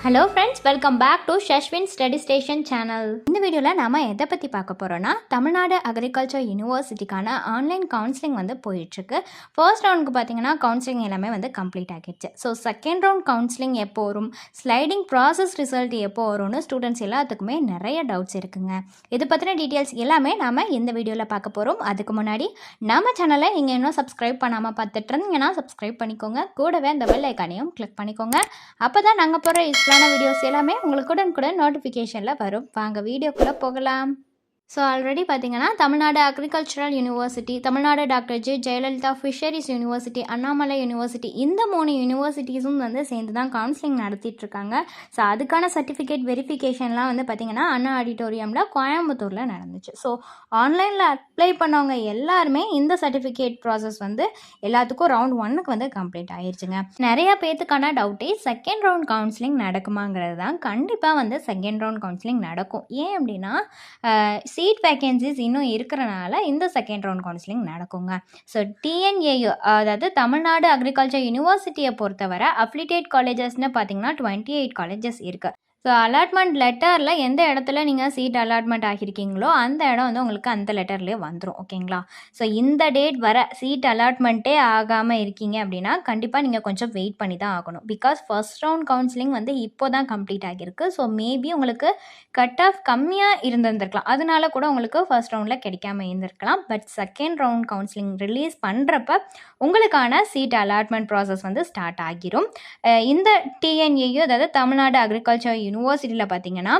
Hello friends, welcome back to Shashwin study station channel. இந்த வீடியோவில் நாம் எதை பற்றி பார்க்க போகிறோன்னா, தமிழ்நாடு அக்ரிகல்ச்சர் யூனிவர்சிட்டிக்கான ஆன்லைன் கவுன்சிலிங் வந்து போயிட்டுருக்கு. ஃபர்ஸ்ட் ரவுண்டுக்கு பார்த்தீங்கன்னா கவுன்சிலிங் எல்லாமே வந்து கம்ப்ளீட் ஆகிடுச்சு. ஸோ செகண்ட் ரவுண்ட் கவுன்சிலிங் எப்போ வரும், ஸ்லைடிங் ப்ராசஸ் ரிசல்ட் எப்போ வரும்னு ஸ்டூடெண்ட்ஸ் எல்லாத்துக்குமே நிறைய டவுட்ஸ் இருக்குங்க. இது பற்றின டீட்டெயில்ஸ் எல்லாமே நாம் இந்த வீடியோவில் பார்க்க போகிறோம். அதுக்கு முன்னாடி நம்ம சேனலை நீங்கள் இன்னும் சப்ஸ்கிரைப் பண்ணாமல் பார்த்துட்டு இருந்தீங்கன்னா சப்ஸ்கிரைப் பண்ணிக்கோங்க. கூடவே அந்த பெல் ஐக்கானையும் கிளிக் பண்ணிக்கோங்க. அப்போ தான் நாங்கள் போகிற வீடியோஸ் எல்லாமே உங்களுக்கு உடனுக்குடன் நோட்டிஃபிகேஷனில் வரும். வாங்க வீடியோக்குள்ளே போகலாம். ஸோ ஆல்ரெடி பார்த்தீங்கன்னா Tamil Nadu agricultural university, Tamil Nadu doctor J Jayalalithaa fisheries university, Annamalai university, இந்த 3 யூனிவர்சிட்டிஸும் வந்து சேர்ந்து தான் கவுன்சிலிங் நடத்திட்டுருக்காங்க. ஸோ அதுக்கான சர்டிஃபிகேட் வெரிஃபிகேஷன்லாம் வந்து பார்த்திங்கன்னா அண்ணா ஆடிட்டோரியமில் கோயம்புத்தூரில் நடந்துச்சு. ஸோ ஆன்லைனில் அப்ளை பண்ணவங்க எல்லாருமே இந்த சர்டிஃபிகேட் ப்ராசஸ் வந்து எல்லாத்துக்கும் ரவுண்ட் 1க்கு வந்து கம்ப்ளீட் ஆயிடுச்சுங்க. நிறைய பேர்த்துக்கான டவுட்டே செகண்ட் ரவுண்ட் கவுன்சிலிங் நடக்குமாங்கிறது தான். கண்டிப்பாக வந்து செகண்ட் ரவுண்ட் கவுன்சிலிங் நடக்கும். ஏன் அப்படின்னா சீட் வேக்கன்சிஸ் இன்னும் இருக்கிறனால இந்த செகண்ட் ரவுண்ட் கவுன்சிலிங் நடக்குங்க. ஸோ டிஎன்ஏயு, அதாவது தமிழ்நாடு அக்ரிகல்ச்சர் யூனிவர்சிட்டியை பொறுத்தவரை அஃபிலியேட் காலேஜஸ்ன்னு பார்த்தீங்கன்னா 28 காலேஜஸ் இருக்குது. ஸோ அலாட்மெண்ட் லெட்டரில் எந்த இடத்துல நீங்கள் சீட் அலாட்மெண்ட் ஆகியிருக்கீங்களோ அந்த இடம் வந்து உங்களுக்கு அந்த லெட்டர்லேயே வந்துடும். ஓகேங்களா? ஸோ இந்த டேட் வர சீட் அலாட்மெண்ட்டே ஆகாமல் இருக்கீங்க அப்படின்னா கண்டிப்பாக நீங்கள் கொஞ்சம் வெயிட் பண்ணி தான் ஆகணும். பிகாஸ் ஃபர்ஸ்ட் ரவுண்ட் கவுன்சிலிங் வந்து இப்போ தான் கம்ப்ளீட் ஆகியிருக்கு. ஸோ மேபி உங்களுக்கு கட் ஆஃப் கம்மியாக இருந்திருக்கலாம், அதனால கூட உங்களுக்கு ஃபர்ஸ்ட் ரவுண்டில் கிடைக்காம இருந்திருக்கலாம். But second round counselling release பண்ணுறப்ப உங்களுக்கான சீட் அலாட்மெண்ட் ப்ராசஸ் வந்து ஸ்டார்ட் ஆகிரும். இந்த டிஎன்ஏயு, அதாவது தமிழ்நாடு அக்ரிகல்ச்சர் யூனிவர்சிட்டியில் பார்த்தீங்கன்னா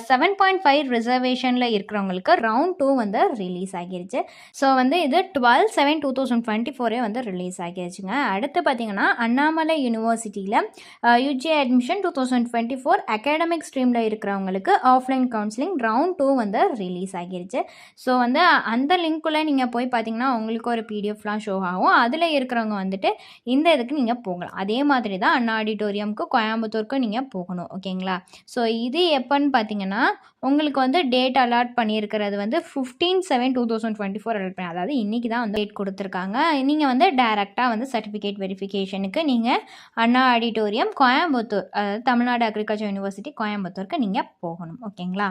7.5 ரிசர்வேஷனில் இருக்கிறவங்களுக்கு ரவுண்ட் 2 வந்து ரிலீஸ் ஆகிருச்சு. ஸோ வந்து இது 12/7/2024 வந்து ரிலீஸ் ஆகிருச்சுங்க. அடுத்து பார்த்தீங்கன்னா அண்ணாமலை யூனிவர்சிட்டியில் யூஜி அட்மிஷன் 2024 அகாடமிக் ஸ்ட்ரீமில் இருக்கிறவங்களுக்கு ஆஃப்லைன் கவுன்சிலிங் ரவுண்ட் 2 வந்து ரிலீஸ் ஆகிருச்சு. ஸோ வந்து அந்த லிங்க்குள்ளே நீங்கள் போய் பார்த்தீங்கன்னா உங்களுக்கு ஒரு பிடிஎஃப்லாம் ஷோ ஆகும். அதில் இருக்கிறவங்க வந்துட்டு இந்த இதுக்கு நீங்கள் போகலாம். அதே மாதிரி தான் அண்ணா ஆடிட்டோரியமுக்கு கோயம்புத்தூருக்கு நீங்கள் போகணும். ஓகேங்களா? ஸோ இது எப்போன்னு பார்த்தீங்கன்னா உங்களுக்கு வந்து டேட் அலாட் பண்ணியிருக்கிறது வந்து 15/7/2024 அலாட் பண்ணி, அதாவது இன்றைக்கி தான் வந்து டேட் கொடுத்துருக்காங்க. நீங்கள் வந்து டைரெக்டாக வந்து சர்டிஃபிகேட் வெரிஃபிகேஷனுக்கு நீங்கள் அண்ணா ஆடிட்டோரியம் கோயம்புத்தூர், அதாவது தமிழ்நாடு அக்ரிகல்ச்சர் யூனிவர்சிட்டி கோயம்புத்தூருக்கு நீங்கள் போகணும். ஓகேங்களா?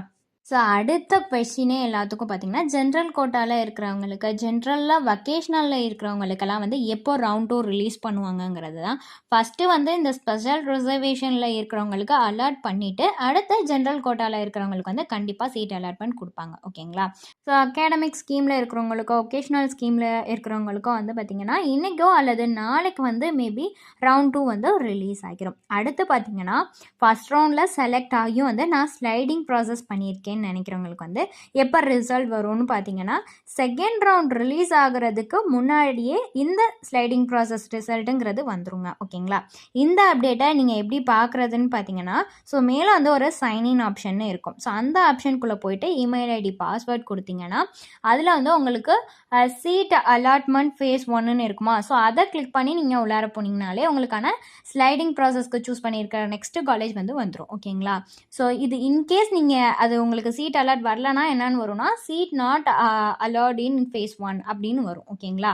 ஸோ அடுத்த கொஸ்டினே எல்லாத்துக்கும் பார்த்தீங்கன்னா ஜென்ரல் கோட்டாவில் இருக்கிறவங்களுக்கு, ஜென்ரலில் வொக்கேஷ்னலில் இருக்கிறவங்களுக்கெல்லாம் வந்து எப்போ ரவுண்ட் 2 ரிலீஸ் பண்ணுவாங்கங்கிறது தான். ஃபஸ்ட்டு வந்து இந்த ஸ்பெஷல் ரிசர்வேஷனில் இருக்கிறவங்களுக்கு அலாட் பண்ணிவிட்டு அடுத்த ஜென்ரல் கோட்டாவில் இருக்கிறவங்களுக்கு வந்து கண்டிப்பாக சீட் அலாட்மெண்ட் கொடுப்பாங்க. ஓகேங்களா? ஸோ அகாடமிக் ஸ்கீமில் இருக்கிறவங்களுக்கோ ஒகேஷ்னல் ஸ்கீமில் இருக்கிறவங்களுக்கோ வந்து பார்த்திங்கன்னா இன்றைக்கோ அல்லது நாளைக்கு வந்து மேபி ரவுண்ட் 2 வந்து ரிலீஸ் ஆகிரும். அடுத்து பார்த்திங்கன்னா ஃபஸ்ட் ரவுண்டில் செலக்ட் ஆகியும் வந்து நான் ஸ்லைடிங் ப்ராசஸ் பண்ணியிருக்கேன் நினைக்கிறவங்களுக்கு வந்து எப்போ ரிசல்ட் வரும்னு பார்த்தீங்கன்னா செகண்ட் ரவுண்ட் ரிலீஸ் ஆகிறதுக்கு முன்னாடியே இந்த ஸ்லைடிங் ப்ராசஸ் ரிசல்ட்டுங்கிறது வந்துருங்க. ஓகேங்களா? இந்த அப்டேட்டை நீங்கள் எப்படி பார்க்குறதுன்னு பார்த்தீங்கன்னா, ஸோ மேலே வந்து ஒரு சைன்இன் ஆப்ஷன் இருக்கும். ஸோ அந்த ஆப்ஷனுக்குள்ளே போயிட்டு இமெயில் ஐடி பாஸ்வேர்ட் கொடுத்தீங்கன்னா அதில் வந்து உங்களுக்கு சீட் அலாட்மெண்ட் ஃபேஸ் 1ன்னு இருக்குமா, ஸோ அதை கிளிக் பண்ணி நீங்கள் உள்ளார போனீங்கனாலே உங்களுக்கான ஸ்லைடிங் ப்ராசஸ்க்கு சூஸ் பண்ணியிருக்கிற நெக்ஸ்ட் காலேஜ் வந்து வந்துடும். ஓகேங்களா? ஸோ இது இன்கேஸ் நீங்கள் அது உங்களுக்கு சீட் அலாட் வரலனா என்னன்னு வரும்னா seat not allot in phase 1 அப்படின்னு வரும். ஓகேங்களா?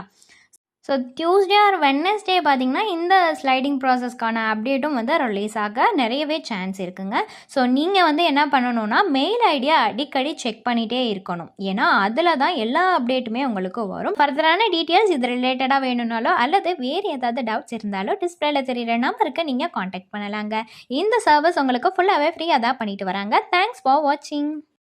ஸோ டியூஸ்டே ஆர் வெட்னஸ்டே பார்த்தீங்கன்னா இந்த ஸ்லைடிங் ப்ராசஸ்க்கான அப்டேட்டும் வந்து ரிலீஸ் ஆக நிறையவே சான்ஸ் இருக்குங்க. ஸோ நீங்கள் வந்து என்ன பண்ணணும்னா மெயில் ஐடியா அடிக்கடி செக் பண்ணிகிட்டே இருக்கணும். ஏன்னா அதில் தான் எல்லா அப்டேட்டுமே உங்களுக்கு வரும். ஃபர்தரான டீட்டெயில்ஸ் இது ரிலேட்டடாக வேணும்னாலோ அல்லது வேறு ஏதாவது டவுட்ஸ் இருந்தாலோ டிஸ்பிளேல தெரியுற நம்பருக்கு நீங்கள் காண்டாக்ட் பண்ணலாங்க. இந்த சர்வீஸ் உங்களுக்கு ஃபுல்லாகவே ஃப்ரீயாக தான் பண்ணிட்டு வராங்க. தேங்க்ஸ் ஃபார் வாட்சிங்.